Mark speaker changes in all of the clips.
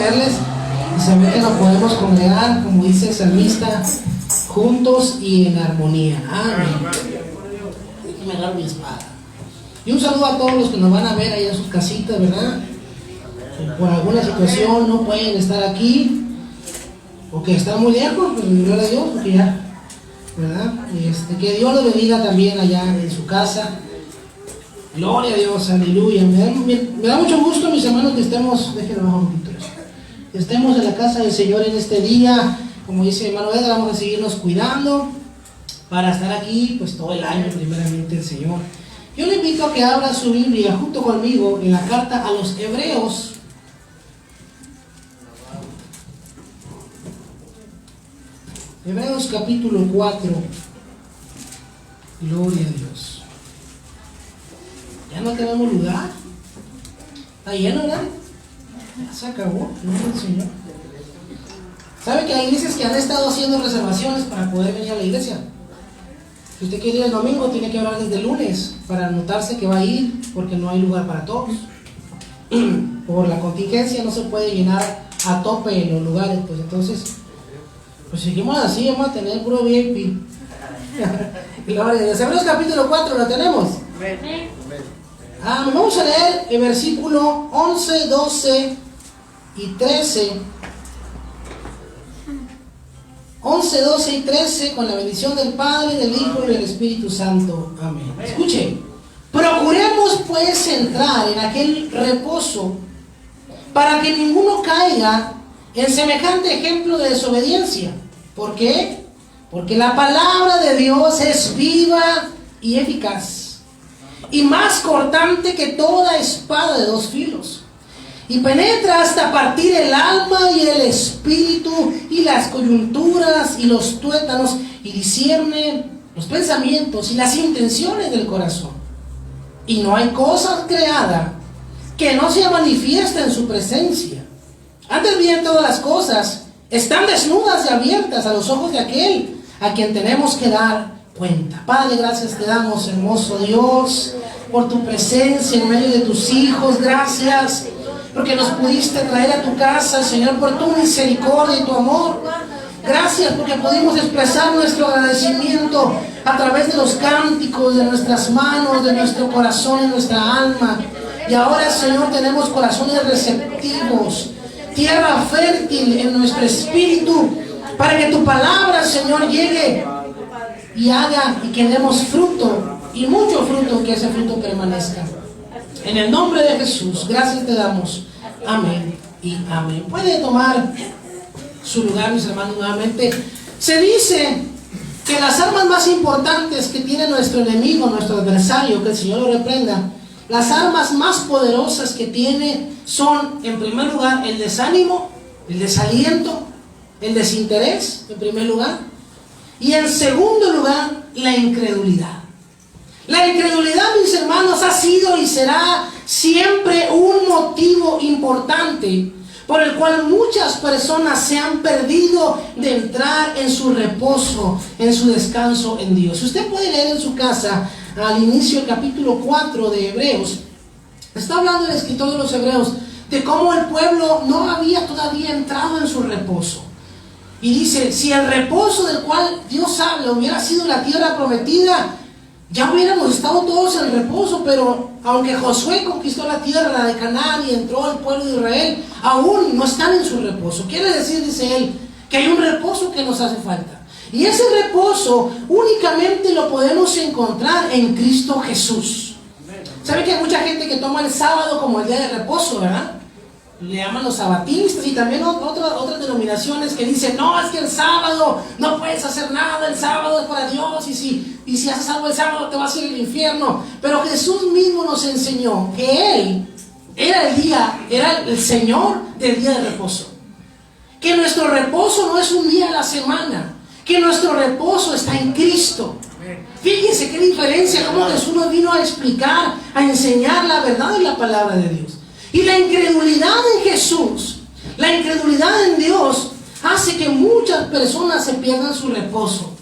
Speaker 1: verles y saber que nos podemos congregar, como dice el salmista, juntos y en armonía. Amén. Déjenme agarrar mi espada. Y un saludo a todos los que nos van a ver ahí en sus casitas, ¿verdad? Por alguna situación no pueden estar aquí, o que están muy lejos, pues gloria a Dios, porque ya, ¿verdad? Que Dios los bendiga también allá en su casa. Gloria a Dios, aleluya. Me da mucho gusto, mis hermanos, que estemos, déjenme bajar un poquito eso, que estemos en la casa del Señor en este día. Como dice hermano Edgar, vamos a seguirnos cuidando para estar aquí pues todo el año, primeramente el Señor. Yo le invito a que abra su Biblia junto conmigo en la carta a los Hebreos. Hebreos capítulo 4. Gloria a Dios. Ya no tenemos lugar. Está lleno, ¿verdad? Ya se acabó. Gloria al Señor. ¿Sabe que hay iglesias que han estado haciendo reservaciones para poder venir a la iglesia? Si usted quiere ir el domingo, tiene que hablar desde el lunes para anotarse que va a ir, porque no hay lugar para todos. Por la contingencia no se puede llenar a tope en los lugares, pues entonces, pues seguimos así, vamos a tener puro VIP. Gloria a Dios. Hebreos capítulo 4, ¿lo tenemos? Vamos a leer el versículo 11, 12 y 13. 11, 12 y 13, con la bendición del Padre, del Hijo y del Espíritu Santo. Amén. Escuche, procuremos pues entrar en aquel reposo para que ninguno caiga en semejante ejemplo de desobediencia. ¿Por qué? Porque la palabra de Dios es viva y eficaz, y más cortante que toda espada de dos filos, y penetra hasta partir el alma y el espíritu y las coyunturas y los tuétanos, y discierne los pensamientos y las intenciones del corazón. Y no hay cosa creada que no sea manifiesta en su presencia. Antes bien, todas las cosas están desnudas y abiertas a los ojos de aquel a quien tenemos que dar cuenta. Padre, gracias te damos, hermoso Dios, por tu presencia en medio de tus hijos. Gracias porque nos pudiste traer a tu casa, Señor, por tu misericordia y tu amor. Gracias porque pudimos expresar nuestro agradecimiento a través de los cánticos, de nuestras manos, de nuestro corazón y nuestra alma. Y ahora, Señor, tenemos corazones receptivos, tierra fértil en nuestro espíritu, para que tu palabra, Señor, llegue y haga y que demos fruto, y mucho fruto, que ese fruto permanezca. En el nombre de Jesús, gracias te damos. Amén y amén. Puede tomar su lugar, mis hermanos, nuevamente. Se dice que las armas más importantes que tiene nuestro enemigo, nuestro adversario, que el Señor lo reprenda, las armas más poderosas que tiene son, en primer lugar, el desánimo, el desaliento, el desinterés, en primer lugar, y en segundo lugar, la incredulidad. La incredulidad, mis hermanos, ha sido y será siempre un motivo importante por el cual muchas personas se han perdido de entrar en su reposo, en su descanso en Dios. Usted puede leer en su casa, al inicio del capítulo 4 de Hebreos, está hablando el escritor de los Hebreos de cómo el pueblo no había todavía entrado en su reposo. Y dice, si el reposo del cual Dios habla hubiera sido la tierra prometida, ya hubiéramos estado todos en reposo. Pero aunque Josué conquistó la tierra de Canaán y entró el pueblo de Israel, aún no están en su reposo. Quiere decir, dice él, que hay un reposo que nos hace falta. Y ese reposo únicamente lo podemos encontrar en Cristo Jesús. ¿Sabe que hay mucha gente que toma el sábado como el día de reposo, verdad? Le llaman los sabatinistas, y también otras denominaciones que dicen, no, es que el sábado no puedes hacer nada, el sábado es para Dios, y si haces algo el sábado te vas a ir al infierno. Pero Jesús mismo nos enseñó que Él era el Señor del día de reposo. Que nuestro reposo no es un día a la semana, que nuestro reposo está en Cristo. Fíjense qué diferencia, cómo Jesús nos vino a explicar, a enseñar la verdad de la palabra de Dios. Y la incredulidad en Jesús, la incredulidad en Dios, hace que muchas personas se pierdan su reposo.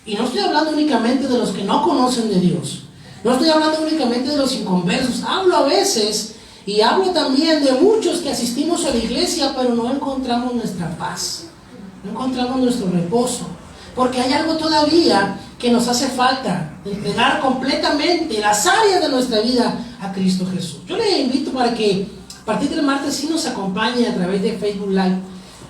Speaker 1: Y no estoy hablando únicamente de los que no conocen de Dios, no estoy hablando únicamente de los inconversos. Hablo a veces Y hablo también de muchos que asistimos a la iglesia, pero no encontramos nuestra paz, no encontramos nuestro reposo, porque hay algo todavía que nos hace falta, entregar completamente las áreas de nuestra vida a Cristo Jesús. Yo le invito para que a partir del martes sí nos acompañe a través de Facebook Live.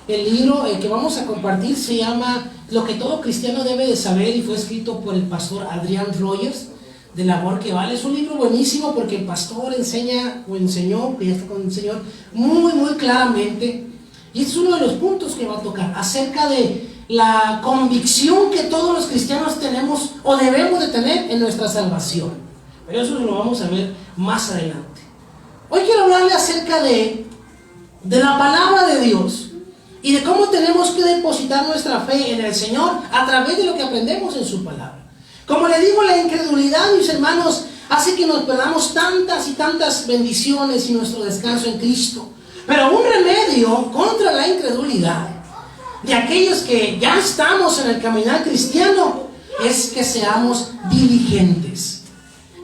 Speaker 1: El libro que vamos a compartir se llama Lo que todo cristiano debe de saber, y fue escrito por el pastor Adrian Rogers, de Labor que Vale. Es un libro buenísimo porque el pastor enseñó, que ya está con el Señor, muy claramente, y es uno de los puntos que va a tocar, acerca de la convicción que todos los cristianos tenemos o debemos de tener en nuestra salvación. Pero eso lo vamos a ver más adelante. Hoy quiero hablarle acerca de la palabra de Dios y de cómo tenemos que depositar nuestra fe en el Señor a través de lo que aprendemos en su palabra. Como le digo, la incredulidad, mis hermanos, hace que nos perdamos tantas y tantas bendiciones y nuestro descanso en Cristo. Pero un remedio contra la incredulidad de aquellos que ya estamos en el caminar cristiano es que seamos diligentes.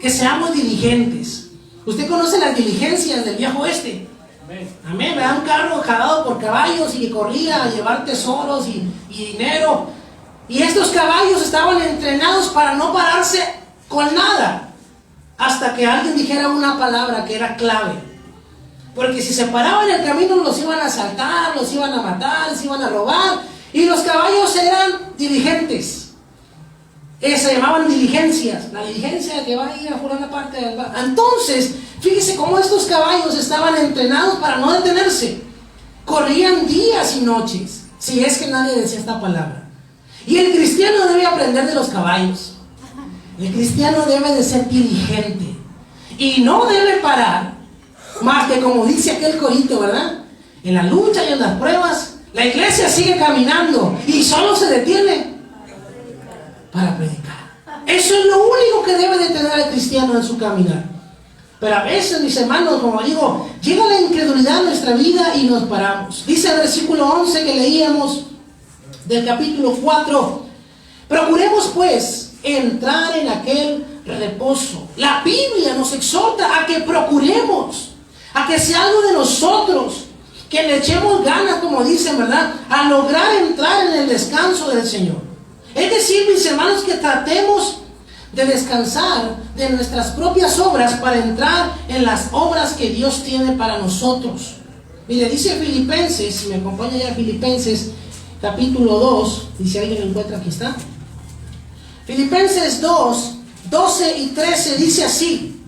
Speaker 1: Que seamos diligentes. Usted conoce las diligencias del viejo oeste. Amén. Me da un carro jalado por caballos y que corría a llevar tesoros y dinero. Y estos caballos estaban entrenados para no pararse con nada hasta que alguien dijera una palabra que era clave. Porque si se paraban en el camino los iban a asaltar, los iban a matar, los iban a robar. Y los caballos eran diligentes. Se llamaban diligencias. La diligencia que va a ir a una parte del barco. Entonces, fíjese cómo estos caballos estaban entrenados para no detenerse. Corrían días y noches, si es que nadie decía esta palabra. Y el cristiano debe aprender de los caballos. El cristiano debe de ser diligente. Y no debe parar, más que como dice aquel corito, ¿verdad? En la lucha y en las pruebas, la iglesia sigue caminando y solo se detiene para predicar. Eso es lo único que debe de tener el cristiano en su caminar. Pero a veces, mis hermanos, como digo, llega la incredulidad a nuestra vida y nos paramos. Dice el versículo 11 que leíamos del capítulo 4: procuremos pues entrar en aquel reposo. La Biblia nos exhorta a que procuremos, a que sea algo de nosotros, que le echemos ganas, como dicen, ¿verdad?, a lograr entrar en el descanso del Señor. Es decir, mis hermanos, que tratemos de descansar de nuestras propias obras para entrar en las obras que Dios tiene para nosotros. Mire, dice Filipenses, si me acompaña ya Filipenses capítulo 2, y si alguien lo encuentra, aquí está. Filipenses 2, 12 y 13 dice así: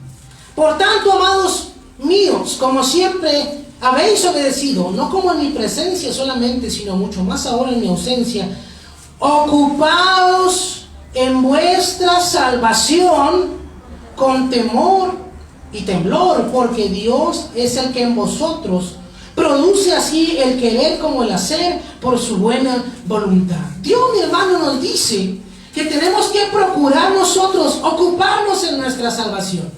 Speaker 1: por tanto, amados míos, como siempre habéis obedecido, no como en mi presencia solamente, sino mucho más ahora en mi ausencia, ocupaos en vuestra salvación con temor y temblor, porque Dios es el que en vosotros produce así el querer como el hacer por su buena voluntad. Dios, mi hermano, nos dice que tenemos que procurar nosotros ocuparnos en nuestra salvación.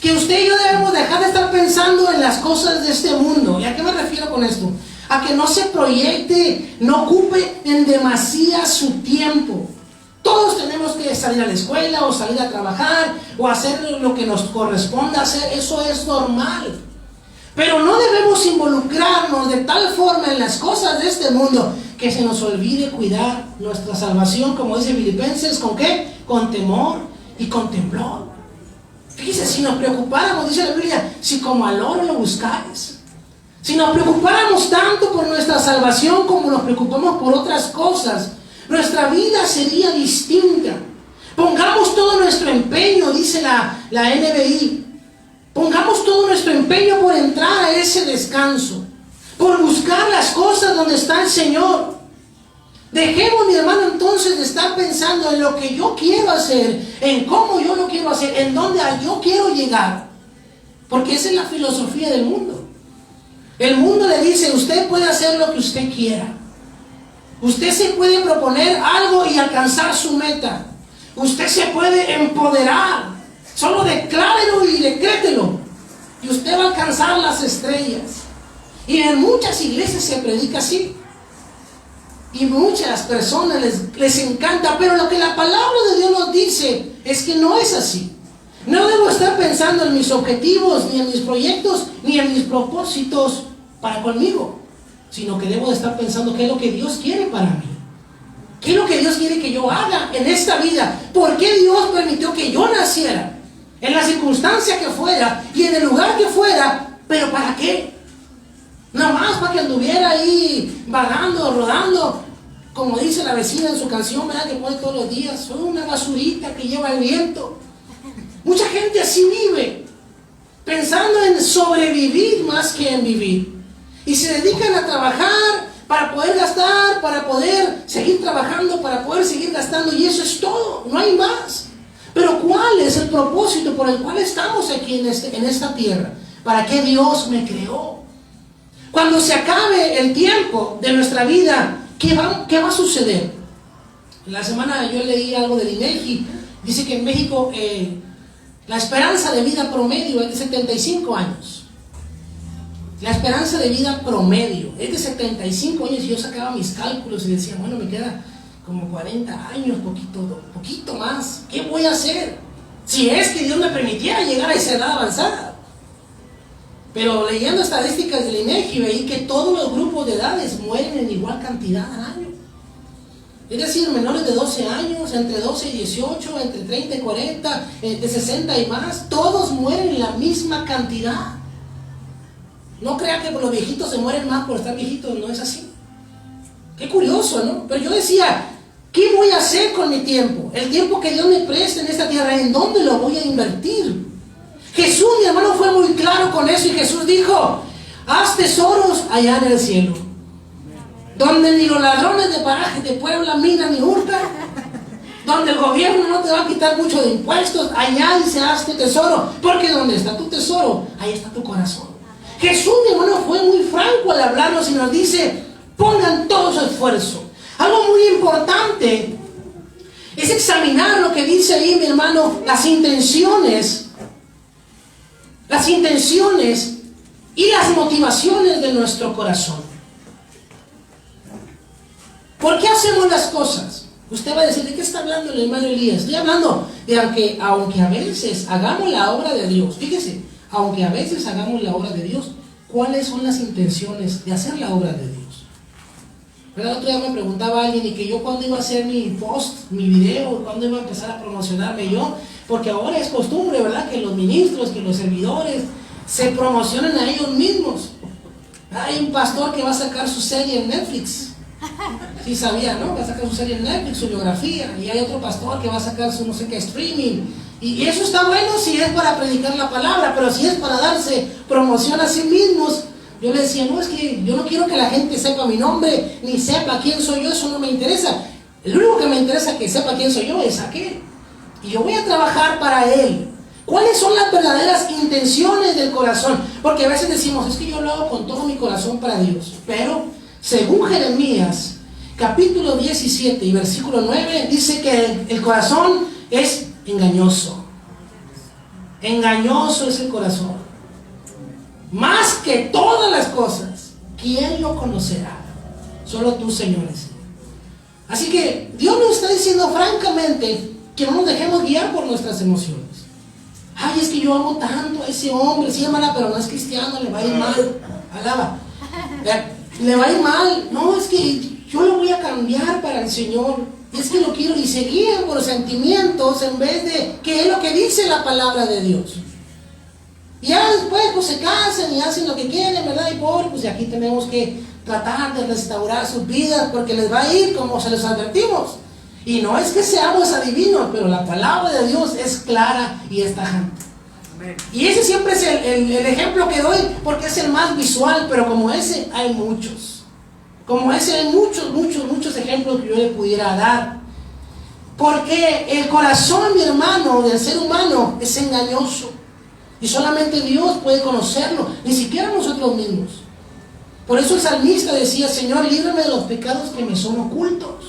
Speaker 1: Que usted y yo debemos dejar de estar pensando en las cosas de este mundo. ¿Y a qué me refiero con esto? A que no se proyecte, no ocupe en demasía su tiempo. Todos tenemos que salir a la escuela o salir a trabajar o hacer lo que nos corresponda hacer. Eso es normal. Pero no debemos involucrarnos de tal forma en las cosas de este mundo que se nos olvide cuidar nuestra salvación, como dice Filipenses, ¿con qué? Con temor y con temblor. Fíjese, si nos preocupáramos, dice la Biblia, si como al oro lo buscáis. Si nos preocupáramos tanto por nuestra salvación como nos preocupamos por otras cosas, nuestra vida sería distinta. Pongamos todo nuestro empeño, dice la NBI, pongamos todo nuestro empeño por entrar a ese descanso, por buscar las cosas donde está el Señor. Dejemos, mi hermano, entonces de estar pensando en lo que yo quiero hacer, en cómo yo lo quiero hacer, en dónde yo quiero llegar, porque esa es la filosofía del mundo. El mundo le dice: usted puede hacer lo que usted quiera, usted se puede proponer algo y alcanzar su meta, usted se puede empoderar, solo declárelo y decrételo y usted va a alcanzar las estrellas. Y en muchas iglesias se predica así. Y muchas personas les encanta, pero lo que la palabra de Dios nos dice es que no es así. No debo estar pensando en mis objetivos, ni en mis proyectos, ni en mis propósitos para conmigo, sino que debo de estar pensando qué es lo que Dios quiere para mí. ¿Qué es lo que Dios quiere que yo haga en esta vida? ¿Por qué Dios permitió que yo naciera? En la circunstancia que fuera y en el lugar que fuera, ¿pero para qué? Nada más para que anduviera ahí vagando, rodando, como dice la vecina en su canción, ¿verdad? Que pone todos los días, soy una basurita que lleva el viento. Mucha gente así vive, pensando en sobrevivir más que en vivir. Y se dedican a trabajar para poder gastar, para poder seguir trabajando, para poder seguir gastando, y eso es todo, no hay más. Pero ¿cuál es el propósito por el cual estamos aquí en esta tierra? ¿Para qué Dios me creó? Cuando se acabe el tiempo de nuestra vida, ¿qué va a suceder? En la semana yo leí algo del INEGI. Dice que en México la esperanza de vida promedio es de 75 años. La esperanza de vida promedio es de 75 años. Y yo sacaba mis cálculos y decía, bueno, me queda como 40 años, poquito más. ¿Qué voy a hacer? Si es que Dios me permitiera llegar a esa edad avanzada. Pero leyendo estadísticas del INEGI veí que todos los grupos de edades mueren en igual cantidad al año. Es decir, menores de 12 años, entre 12 y 18, entre 30 y 40, de 60 y más, todos mueren en la misma cantidad. No crea que los viejitos se mueren más por estar viejitos, no es así. Qué curioso, ¿no? Pero yo decía, ¿qué voy a hacer con mi tiempo? El tiempo que Dios me preste en esta tierra, ¿en dónde lo voy a invertir? Jesús, mi hermano, fue muy claro con eso, y Jesús dijo, haz tesoros allá en el cielo, donde ni los ladrones de parajes de Puebla minan ni hurtan, donde el gobierno no te va a quitar mucho de impuestos. Allá dice, haz tu tesoro, porque donde está tu tesoro, ahí está tu corazón. Jesús, mi hermano, fue muy franco al hablarnos y nos dice, pongan todo su esfuerzo. Algo muy importante es examinar lo que dice ahí, mi hermano, las intenciones y las motivaciones de nuestro corazón. ¿Por qué hacemos las cosas? Usted va a decir, ¿de qué está hablando el hermano Elías? Estoy hablando de que aunque a veces hagamos la obra de Dios, fíjese, aunque a veces hagamos la obra de Dios, ¿cuáles son las intenciones de hacer la obra de Dios? ¿Verdad? El otro día me preguntaba alguien, y que yo cuándo iba a hacer mi post, mi video, cuándo iba a empezar a promocionarme yo, porque ahora es costumbre, ¿verdad?, que los ministros, que los servidores se promocionen a ellos mismos. Hay un pastor que va a sacar su serie en Netflix. Sí sabía, ¿no? Va a sacar su serie en Netflix, su biografía. Y hay otro pastor que va a sacar su no sé qué streaming. Y eso está bueno si es para predicar la palabra, pero si es para darse promoción a sí mismos. Yo le decía, no, es que yo no quiero que la gente sepa mi nombre, ni sepa quién soy yo, eso no me interesa. El único que me interesa que sepa quién soy yo es aquel. Y yo voy a trabajar para él. ¿Cuáles son las verdaderas intenciones del corazón? Porque a veces decimos, es que yo lo hago con todo mi corazón para Dios. Pero, según Jeremías, capítulo 17 y versículo 9, dice que el corazón es engañoso. Engañoso es el corazón. Más que todas las cosas, ¿quién lo conocerá? Solo tú, señores. Así que Dios nos está diciendo francamente que no nos dejemos guiar por nuestras emociones. Ay, es que yo amo tanto a ese hombre, sí, hermana, pero no es cristiano, le va a ir mal. Alaba. Le va a ir mal. No, es que yo lo voy a cambiar para el Señor. Es que lo quiero, y se guían por sentimientos en vez de que es lo que dice la palabra de Dios. Y ya después pues se casan y hacen lo que quieren, ¿verdad? Y pues aquí tenemos que tratar de restaurar sus vidas, porque les va a ir como se les advertimos. Y no es que seamos adivinos, pero la palabra de Dios es clara y es tajante. Y ese siempre es el ejemplo que doy, porque es el más visual, pero como ese hay muchos. Como ese hay muchos ejemplos que yo le pudiera dar. Porque el corazón, mi hermano, del ser humano es engañoso. Y solamente Dios puede conocerlo, ni siquiera nosotros mismos. Por eso el salmista decía, Señor, líbrame de los pecados que me son ocultos.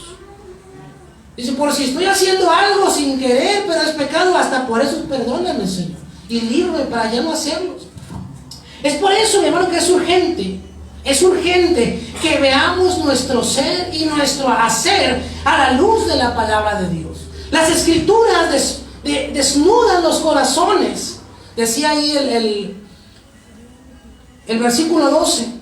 Speaker 1: Dice, por si estoy haciendo algo sin querer, pero es pecado, hasta por eso perdóname, Señor. Y líbrame para ya no hacerlos. Es por eso, mi hermano, que es urgente que veamos nuestro ser y nuestro hacer a la luz de la palabra de Dios. Las escrituras desnudan los corazones. Decía ahí el versículo 12.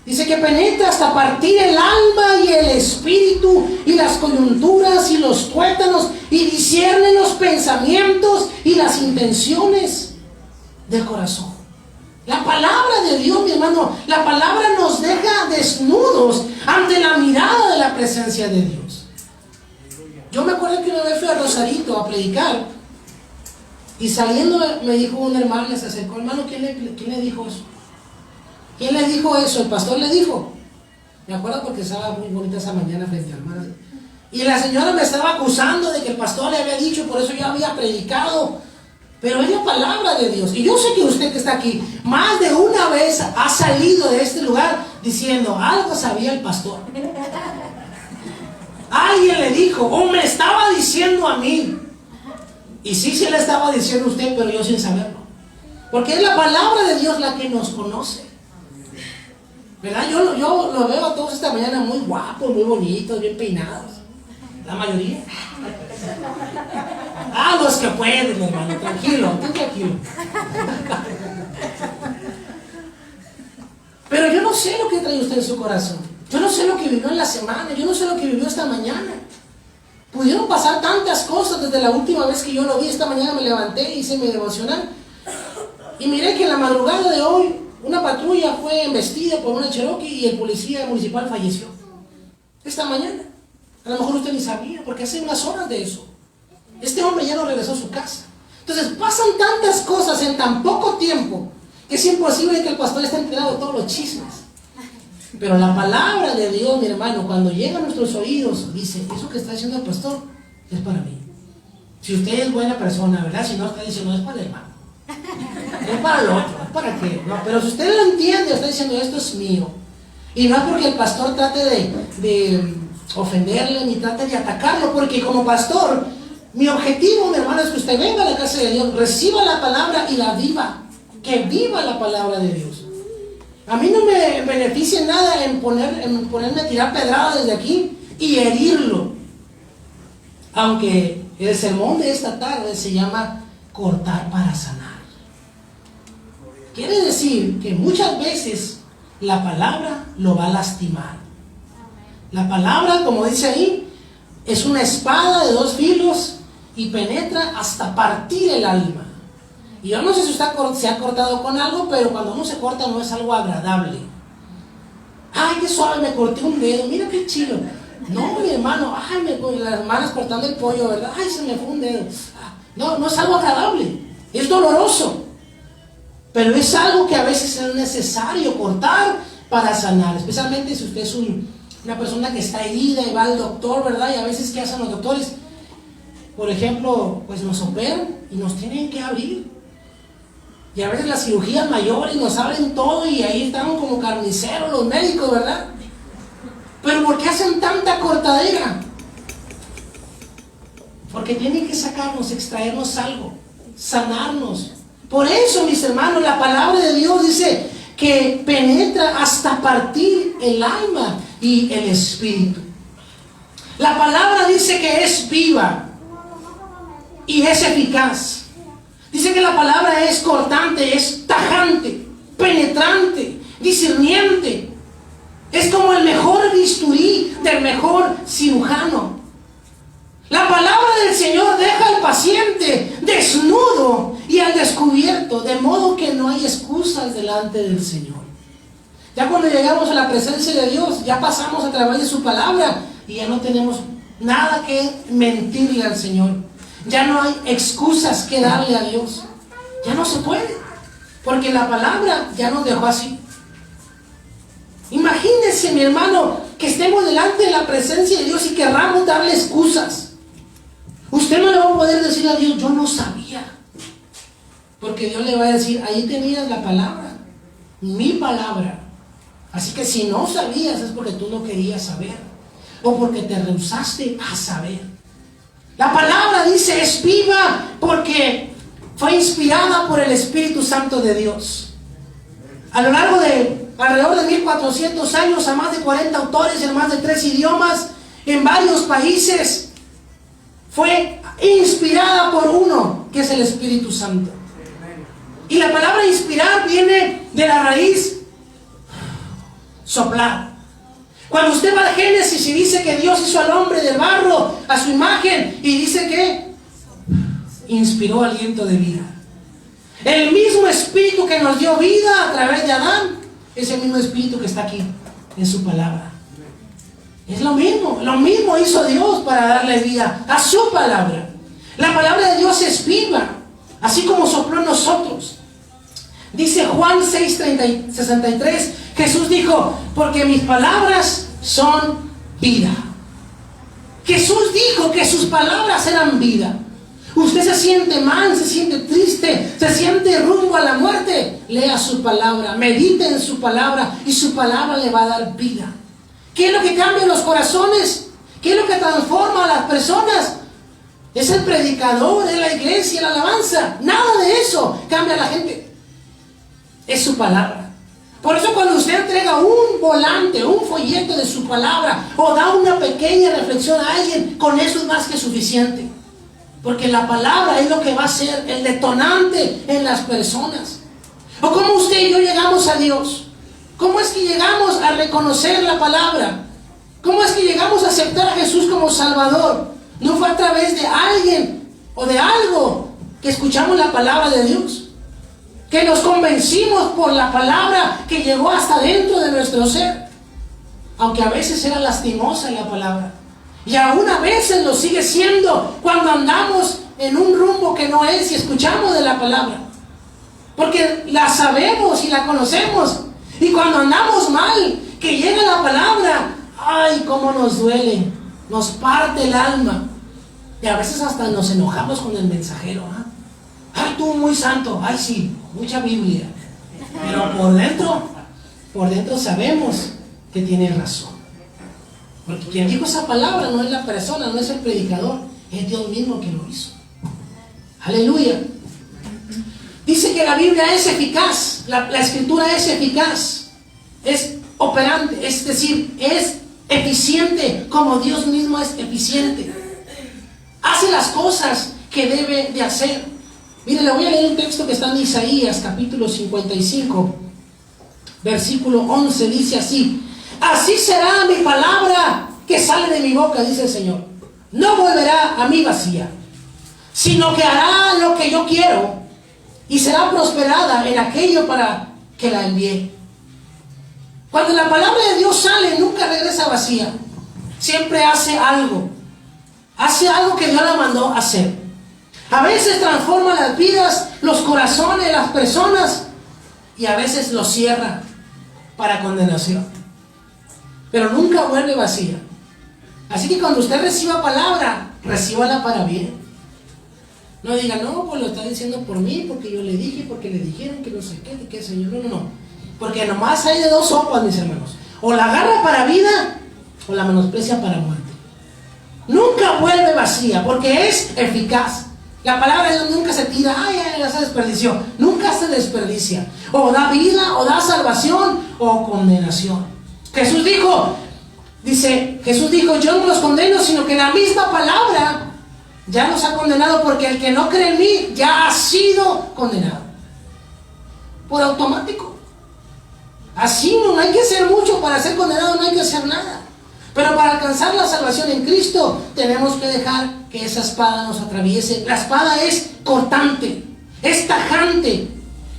Speaker 1: Dice que penetra hasta partir el alma y el espíritu y las coyunturas y los tuétanos y discierne los pensamientos y las intenciones del corazón. La palabra de Dios, mi hermano, la palabra nos deja desnudos ante la mirada de la presencia de Dios. Yo me acuerdo que una vez fui a Rosarito a predicar y saliendo me dijo una hermana, se acercó, hermano, ¿quién le dijo eso? ¿Quién le dijo eso? El pastor le dijo. Me acuerdo porque estaba muy bonita esa mañana frente al mar. Y la señora me estaba acusando de que el pastor le había dicho, por eso yo había predicado. Pero es la palabra de Dios. Y yo sé que usted que está aquí, más de una vez ha salido de este lugar diciendo, algo sabía el pastor. Alguien le dijo, o me estaba diciendo a mí. Y sí le estaba diciendo a usted, pero yo sin saberlo. Porque es la palabra de Dios la que nos conoce. ¿Verdad? Yo lo veo a todos esta mañana muy guapos, muy bonitos, bien peinados. La mayoría. Los que pueden, hermano, tranquilo. Pero yo no sé lo que trae usted en su corazón. Yo no sé lo que vivió en la semana. Yo no sé lo que vivió esta mañana. Pudieron pasar tantas cosas desde la última vez que yo lo vi. Esta mañana me levanté, hice mi devocional. Y miré que en la madrugada de hoy una patrulla fue embestida por una Cherokee y el policía municipal falleció. Esta mañana. A lo mejor usted ni sabía, porque hace unas horas de eso. Este hombre ya no regresó a su casa. Entonces pasan tantas cosas en tan poco tiempo que es imposible que el pastor esté enterado de todos los chismes. Pero la palabra de Dios, mi hermano, cuando llega a nuestros oídos, dice, eso que está diciendo el pastor es para mí. Si usted es buena persona, ¿verdad? Si no, está diciendo, es para el hermano. Es para el otro, ¿es para qué? No, pero si usted lo entiende, está diciendo, esto es mío. Y no es porque el pastor trate de ofenderle ni trate de atacarlo, porque como pastor, mi objetivo, mi hermano, es que usted venga a la casa de Dios, reciba la palabra y la viva. Que viva la palabra de Dios. A mí no me beneficia nada en ponerme a tirar pedradas desde aquí y herirlo. Aunque el sermón de esta tarde se llama cortar para sanar. Quiere decir que muchas veces la palabra lo va a lastimar. La palabra, como dice ahí, es una espada de 2 filos y penetra hasta partir el alma. Y yo no sé si usted se ha cortado con algo, pero cuando uno se corta no es algo agradable. Ay, qué suave, me corté un dedo, mira qué chido. No, mi hermano, las hermanas cortando el pollo, ¿verdad? Ay, se me fue un dedo. No es algo agradable, es doloroso. Pero es algo que a veces es necesario cortar para sanar, especialmente si usted es una persona que está herida y va al doctor, ¿verdad? Y a veces, ¿qué hacen los doctores? Por ejemplo, pues nos operan y nos tienen que abrir. Y a veces las cirugías mayores nos abren todo y ahí están como carniceros los médicos, ¿verdad? Pero ¿por qué hacen tanta cortadera? Porque tienen que sacarnos, extraernos algo, sanarnos. Por eso, mis hermanos, la palabra de Dios dice que penetra hasta partir el alma y el espíritu. La palabra dice que es viva y es eficaz. Dice que la palabra es cortante, es tajante, penetrante, discerniente. Es como el mejor bisturí del mejor cirujano. La palabra del Señor deja al paciente desnudo y al descubierto, de modo que no hay excusas delante del Señor. Ya cuando llegamos a la presencia de Dios, ya pasamos a través de su palabra y ya no tenemos nada que mentirle al Señor. Ya no hay excusas que darle a Dios. Ya no se puede, porque la palabra ya nos dejó así. Imagínense, mi hermano, que estemos delante de la presencia de Dios y querramos darle excusas. Usted no le va a poder decir a Dios, yo no sabía. Porque Dios le va a decir, ahí tenías la palabra, mi palabra. Así que si no sabías es porque tú no querías saber, o porque te rehusaste a saber. La palabra dice es viva porque fue inspirada por el Espíritu Santo de Dios. A lo largo de alrededor de 1400 años, a más de 40 autores en más de 3 idiomas, en varios países, fue inspirada por uno, que es el Espíritu Santo. Y la palabra inspirar viene de la raíz soplar. Cuando usted va a Génesis y dice que Dios hizo al hombre de barro a su imagen, y dice que inspiró aliento de vida. El mismo Espíritu que nos dio vida a través de Adán es el mismo Espíritu que está aquí en su palabra. Es lo mismo hizo Dios para darle vida a su palabra. La palabra de Dios es viva, así como sopló en nosotros. Dice Juan 6:63, Jesús dijo, porque mis palabras son vida. Jesús dijo que sus palabras eran vida. Usted se siente mal, se siente triste, se siente rumbo a la muerte, lea su palabra, medite en su palabra y su palabra le va a dar vida. ¿Qué es lo que cambia en los corazones? ¿Qué es lo que transforma a las personas? Es el predicador, es la iglesia, la alabanza. Nada de eso cambia a la gente. Es su palabra. Por eso cuando usted entrega un volante, un folleto de su palabra, o da una pequeña reflexión a alguien, con eso es más que suficiente. Porque la palabra es lo que va a ser el detonante en las personas. O cómo usted y yo llegamos a Dios. ¿Cómo es que llegamos a reconocer la palabra? ¿Cómo es que llegamos a aceptar a Jesús como Salvador? No fue a través de alguien o de algo que escuchamos la palabra de Dios, que nos convencimos por la palabra que llegó hasta dentro de nuestro ser, aunque a veces era lastimosa la palabra, y aún a veces lo sigue siendo cuando andamos en un rumbo que no es y escuchamos de la palabra, porque la sabemos y la conocemos, y cuando andamos mal, que llega la palabra, ay, cómo nos duele, nos parte el alma, y a veces hasta nos enojamos con el mensajero, ¿eh? Ay, tú muy santo, ay sí, mucha Biblia, pero por dentro sabemos que tiene razón, porque quien dijo esa palabra no es la persona, no es el predicador, es Dios mismo que lo hizo. Aleluya. Dice que la Biblia es eficaz, la escritura es eficaz, es operante, es decir, es eficiente como Dios mismo es eficiente. Hace las cosas que debe de hacer. Mire, le voy a leer un texto que está en Isaías capítulo 55, versículo 11, dice así: así será mi palabra que sale de mi boca, dice el Señor. No volverá a mí vacía, sino que hará lo que yo quiero y será prosperada en aquello para que la envié. Cuando la palabra de Dios sale, nunca regresa vacía. Siempre hace algo que Dios la mandó a hacer. A veces transforma las vidas, los corazones de las personas, y a veces los cierra para condenación, pero nunca vuelve vacía. Así que cuando usted reciba palabra, recíbala para bien. No diga, no, pues lo está diciendo por mí, porque yo le dije, porque le dijeron que no sé qué, que Señor. No. Porque nomás hay de dos sopas, mis hermanos. O la agarra para vida, o la menosprecia para muerte. Nunca vuelve vacía, porque es eficaz. La palabra de Dios nunca se tira, ya se desperdició. Nunca se desperdicia. O da vida, o da salvación, o condenación. Jesús dijo, yo no los condeno, sino que la misma palabra ya nos ha condenado, porque el que no cree en mí ya ha sido condenado. Por automático. Así no hay que hacer mucho para ser condenado, no hay que hacer nada. Pero para alcanzar la salvación en Cristo, tenemos que dejar que esa espada nos atraviese. La espada es cortante, es tajante,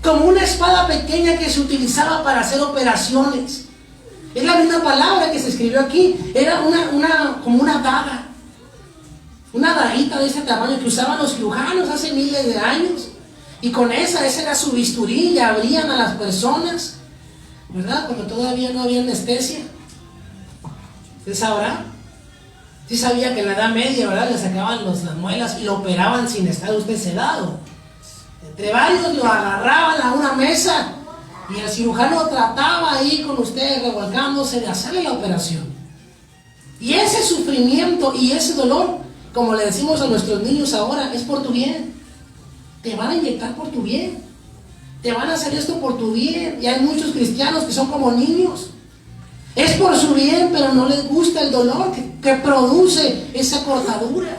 Speaker 1: como una espada pequeña que se utilizaba para hacer operaciones. Es la misma palabra que se escribió aquí. Era como una daga, una daguita de ese tamaño que usaban los cirujanos hace miles de años. Y con esa era su bisturí, y abrían a las personas, ¿verdad? Cuando todavía no había anestesia. ¿Usted sabrá? Sí sabía que en la Edad Media, ¿verdad?, le sacaban las muelas y lo operaban sin estar usted sedado. Entre varios lo agarraban a una mesa y el cirujano trataba ahí con usted, revolcándose, de hacerle la operación. Y ese sufrimiento y ese dolor, como le decimos a nuestros niños ahora, es por tu bien. Te van a inyectar por tu bien. Te van a hacer esto por tu bien. Y hay muchos cristianos que son como niños. Es por su bien, pero no les gusta el dolor que produce esa cortadura.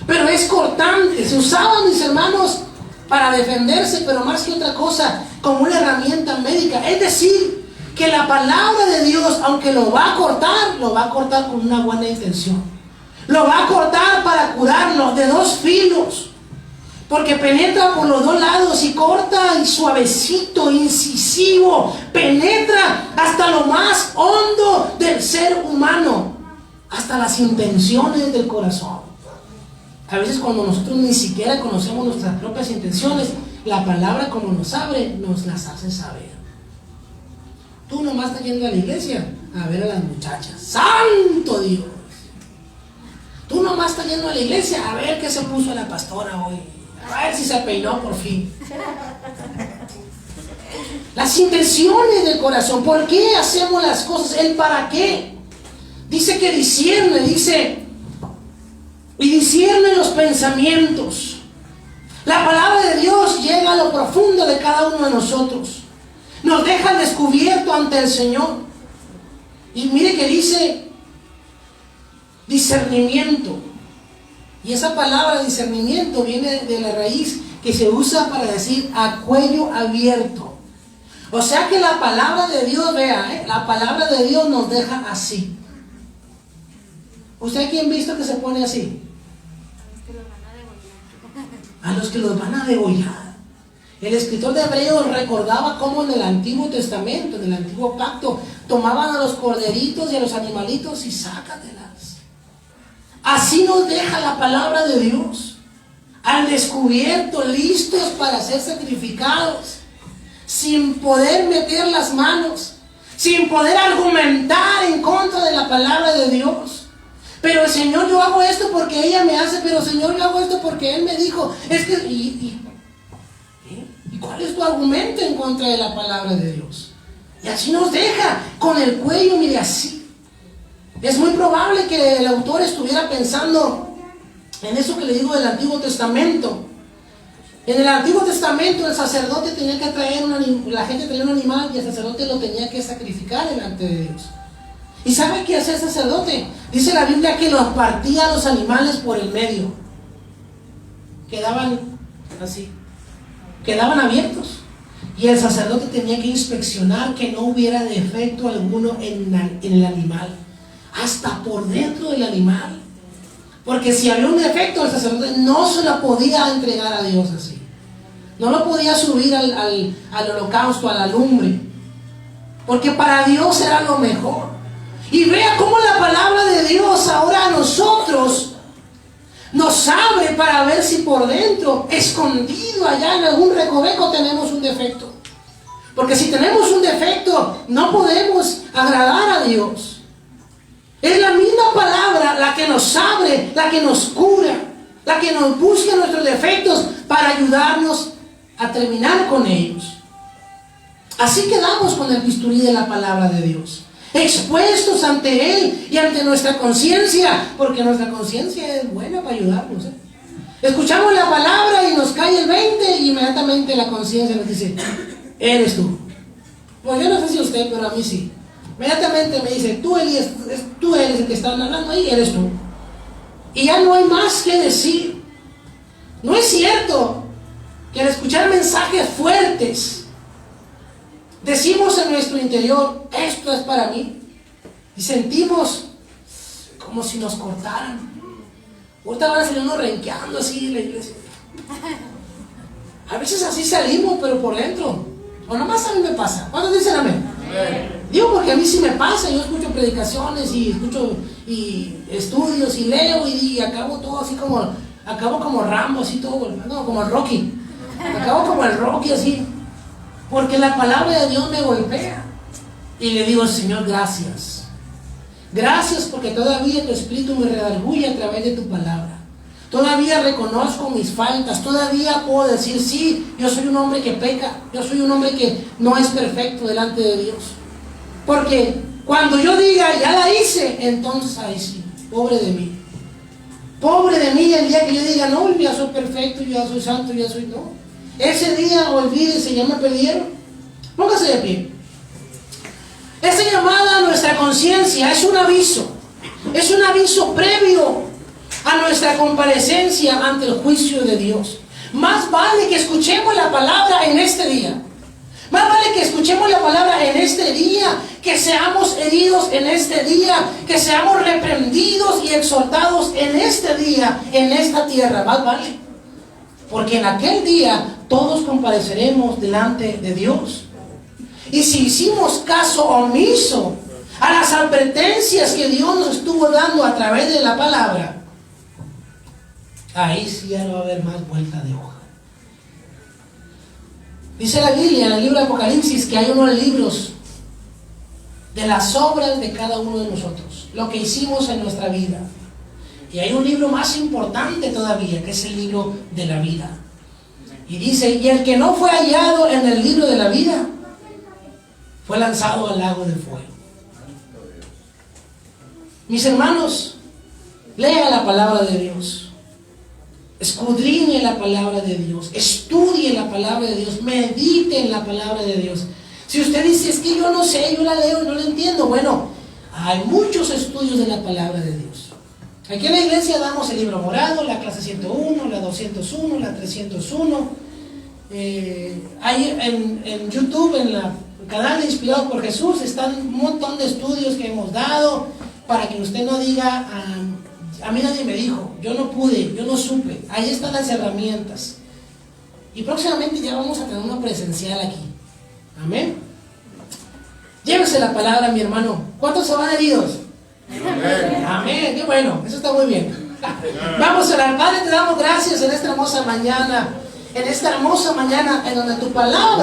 Speaker 1: pero es cortante. Se usaba, mis hermanos, para defenderse, pero más que otra cosa, como una herramienta médica. Es decir, que la palabra de Dios, aunque lo va a cortar con una buena intención. Lo va a cortar para curarnos de dos filos, porque penetra por los dos lados y corta y suavecito, incisivo, penetra hasta lo más hondo del ser humano, hasta las intenciones del corazón. A veces cuando nosotros ni siquiera conocemos nuestras propias intenciones, la palabra como nos abre, nos las hace saber. Tú nomás estás yendo a la iglesia a ver a las muchachas. ¡Santo Dios! Tú nomás estás yendo a la iglesia a ver qué se puso la pastora hoy. A ver si se peinó por fin. Las intenciones del corazón. ¿Por qué hacemos las cosas? ¿El para qué? Dice que discierne, y discierne los pensamientos. La palabra de Dios llega a lo profundo de cada uno de nosotros. Nos deja al descubierto ante el Señor. Y mire que dice discernimiento. Y esa palabra discernimiento viene de la raíz que se usa para decir a cuello abierto. O sea que la palabra de Dios, vea, la palabra de Dios nos deja así. ¿Usted quién ha visto que se pone así? A los que los van a degollar. El escritor de Hebreos recordaba cómo en el Antiguo Testamento, en el Antiguo Pacto, tomaban a los corderitos y a los animalitos y sácatelas. Así nos deja la palabra de Dios, al descubierto, listos para ser sacrificados, sin poder meter las manos, sin poder argumentar en contra de la palabra de Dios. Pero el Señor, yo hago esto porque ella me hace, pero Señor, yo hago esto porque Él me dijo. Es que, ¿y cuál es tu argumento en contra de la palabra de Dios? Y así nos deja con el cuello, mire, así. Es muy probable que el autor estuviera pensando en eso que le digo del Antiguo Testamento. En el Antiguo Testamento el sacerdote tenía que traer la gente traía un animal y el sacerdote lo tenía que sacrificar delante de Dios. ¿Y sabe qué hacía el sacerdote? Dice la Biblia que los partía los animales por el medio. Quedaban así, quedaban abiertos. Y el sacerdote tenía que inspeccionar que no hubiera defecto alguno en el animal, hasta por dentro del animal. Porque si había un defecto, el sacerdote no se lo podía entregar a Dios así. No lo podía subir al holocausto, a la lumbre. Porque para Dios era lo mejor. Y vea cómo la palabra de Dios ahora a nosotros nos abre para ver si por dentro, escondido allá en algún recoveco, tenemos un defecto. Porque si tenemos un defecto, no podemos agradar a Dios. Es la misma palabra la que nos abre, la que nos cura, la que nos busca nuestros defectos para ayudarnos a terminar con ellos. Así quedamos con el bisturí de la palabra de Dios, expuestos ante Él y ante nuestra conciencia, porque nuestra conciencia es buena para ayudarnos. Escuchamos la palabra y nos cae el 20 y inmediatamente la conciencia nos dice, eres tú. Pues yo no sé si usted, pero a mí sí. Inmediatamente me dice, tú eres el que están hablando ahí, eres tú. Y ya no hay más que decir. No es cierto que al escuchar mensajes fuertes, decimos en nuestro interior, esto es para mí. Y sentimos como si nos cortaran. Ahorita van a salir unos renqueando así en la iglesia. A veces así salimos, pero por dentro. O nomás a mí me pasa. ¿Cuántos dicen amén? Digo porque a mí sí me pasa. Yo escucho predicaciones y escucho y estudios y leo y acabo todo así como, acabo como Rambo, así todo, no, como el Rocky. Acabo como el Rocky así. Porque la palabra de Dios me golpea. Y le digo, Señor, gracias. Gracias porque todavía tu Espíritu me redarguye a través de tu palabra. Todavía reconozco mis faltas. Todavía puedo decir, sí, yo soy un hombre que peca. Yo soy un hombre que no es perfecto delante de Dios. Porque cuando yo diga, ya la hice, entonces ahí sí, pobre de mí. Pobre de mí el día que yo diga, no, ya soy perfecto, ya soy santo, ya soy, no. Ese día, olvídese, ya me perdieron. Póngase de pie. Esa llamada a nuestra conciencia es un aviso previo a nuestra comparecencia ante el juicio de Dios. Más vale que escuchemos la palabra en este día. Más vale que escuchemos la palabra en este día, que seamos heridos en este día, que seamos reprendidos y exhortados en este día, en esta tierra. Más vale. Porque en aquel día todos compareceremos delante de Dios. Y si hicimos caso omiso a las advertencias que Dios nos estuvo dando a través de la palabra, ahí sí ya no va a haber más vuelta de hoja. Dice la Biblia en el libro de Apocalipsis que hay unos libros de las obras de cada uno de nosotros, lo que hicimos en nuestra vida. Y hay un libro más importante todavía, que es el libro de la vida. Y dice, y el que no fue hallado en el libro de la vida, fue lanzado al lago de fuego. Mis hermanos, lea la palabra de Dios. Escudriñe la palabra de Dios, estudie la palabra de Dios, medite en la palabra de Dios. Si usted dice, es que yo no sé, yo la leo y no la entiendo, bueno, hay muchos estudios de la palabra de Dios. Aquí en la iglesia damos el libro morado, la clase 101, la 201, la 301. Hay en YouTube, en el canal de Inspirado por Jesús, están un montón de estudios que hemos dado para que usted no diga... a mí nadie me dijo, yo no pude, yo no supe. Ahí están las herramientas. Y próximamente ya vamos a tener una presencial aquí. Amén. Llévese la palabra, mi hermano. ¿Cuántos se van heridos? Amén. Amén, qué bueno, eso está muy bien. Vamos a orar. Padre, te damos gracias en esta hermosa mañana. En esta hermosa mañana en donde tu palabra